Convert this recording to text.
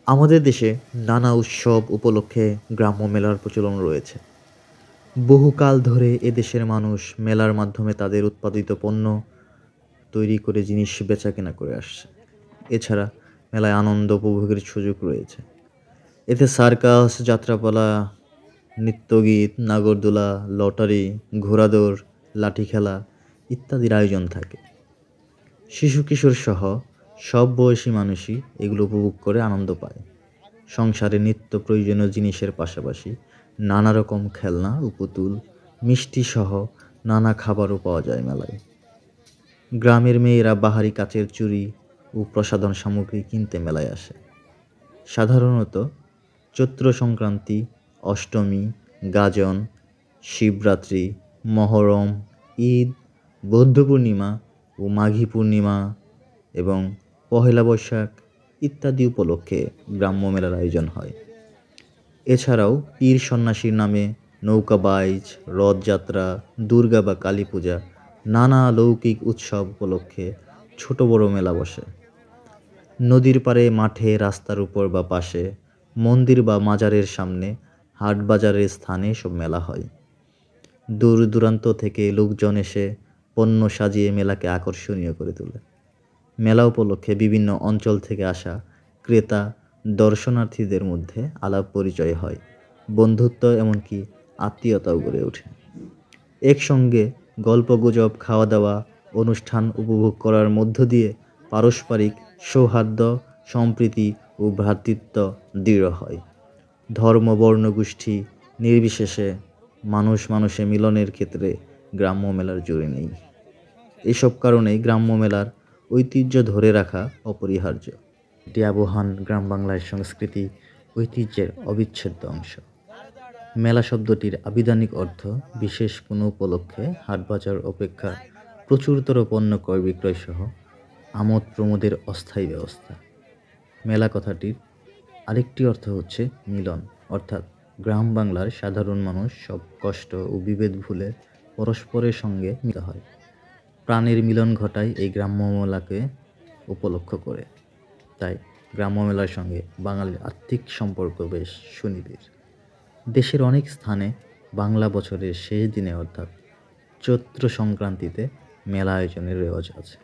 আমাদের দেশে নানা উৎসব উপলক্ষে গ্রাম্য মেলার প্রচলন রয়েছে। বহুকাল ধরে এদেশের মানুষ মেলার মাধ্যমে তাদের উৎপাদিত পণ্য তৈরি করে জিনিস বেচাকেনা করে আসছে। এছাড়া মেলায় আনন্দ উপভোগের সুযোগ রয়েছে। এতে সার্কাস, যাত্রাপালা, নৃত্যগীত, নাগরদোলা, লটারি, ঘোড়াদৌড়, লাঠি খেলা ইত্যাদির আয়োজন থাকে। শিশু কিশোর সহ সব বয়সী মানুষই এগুলো উপভোগ করে আনন্দ পায়। সংসারে নিত্য প্রয়োজনীয় জিনিসের পাশাপাশি নানা রকম খেলনা ও পুতুল, মিষ্টি সহ নানা খাবারও পাওয়া যায় মেলায়। গ্রামের মেয়েরা বাহারি কাচের চুড়ি ও প্রসাধন সামগ্রী কিনতে মেলায় আসে। সাধারণত চৈত্র সংক্রান্তি, অষ্টমী, গাজন, শিবরাত্রি, মহরম, ঈদ, বৌদ্ধ পূর্ণিমা ও মাঘী পূর্ণিমা এবং পহেলা বৈশাখ ইত্যাদি উপলক্ষে গ্রাম্য মেলার আয়োজন হয়। এছাড়াও পীর সন্ন্যাসীর নামে নৌকা বাইচ, রথযাত্রা, দুর্গা বা কালী পূজা, নানা লৌকিক উৎসব উপলক্ষে ছোট বড় মেলা বসে। নদীর পাড়ে, মাঠে, রাস্তার উপর বা পাশে, মন্দির বা মাজারের সামনে, হাট বাজারের স্থানে সব মেলা হয়। দূর দূরান্ত থেকে লোকজন এসে পণ্য সাজিয়ে মেলাকে আকর্ষণীয় করে তোলে। মেলা উপলক্ষে বিভিন্ন অঞ্চল থেকে আসা ক্রেতা দর্শনার্থীদের মধ্যে আলাপ পরিচয় হয়, বন্ধুত্ব এমনকি আত্মীয়তাও গড়ে ওঠে। একসঙ্গে গল্পগুজব, খাওয়া দাওয়া, অনুষ্ঠান উপভোগ করার মধ্য দিয়ে পারস্পরিক সৌহার্দ্য, সম্প্রীতি ও ভ্রাতৃত্ব দৃঢ় হয়। ধর্ম, বর্ণ, গোষ্ঠী নির্বিশেষে মানুষে মিলনের ক্ষেত্রে গ্রাম্য মেলার জুড়ি নেই। এসব কারণেই গ্রাম্য মেলার ঐতিহ্য ধরে রাখা অপরিহার্য। এটি আবহান গ্রাম বাংলার সংস্কৃতি ঐতিহ্যের অবিচ্ছেদ্য অংশ। মেলা শব্দটির আবিধানিক অর্থ বিশেষ কোনো উপলক্ষে হাটবাজার অপেক্ষা প্রচুরতর পণ্য ক্রয় বিক্রয় সহ আমোদ প্রমোদের অস্থায়ী ব্যবস্থা। মেলা কথাটির আরেকটি অর্থ হচ্ছে মিলন, অর্থাৎ গ্রাম বাংলার সাধারণ মানুষ সব কষ্ট ও বিভেদ ভুলে পরস্পরের সঙ্গে মিলিত হয়। প্রাণের মিলন ঘটায় এই গ্রাম্য মেলাকে উপলক্ষ করে। তাই গ্রাম্য মেলার সঙ্গে বাঙালির আত্মিক সম্পর্ক বেশ সুনিবিড়। দেশের অনেক স্থানে বাংলা বছরের শেষ দিনে অর্থাৎ চৈত্র সংক্রান্তিতে মেলা আয়োজনের রেওয়াজ আছে।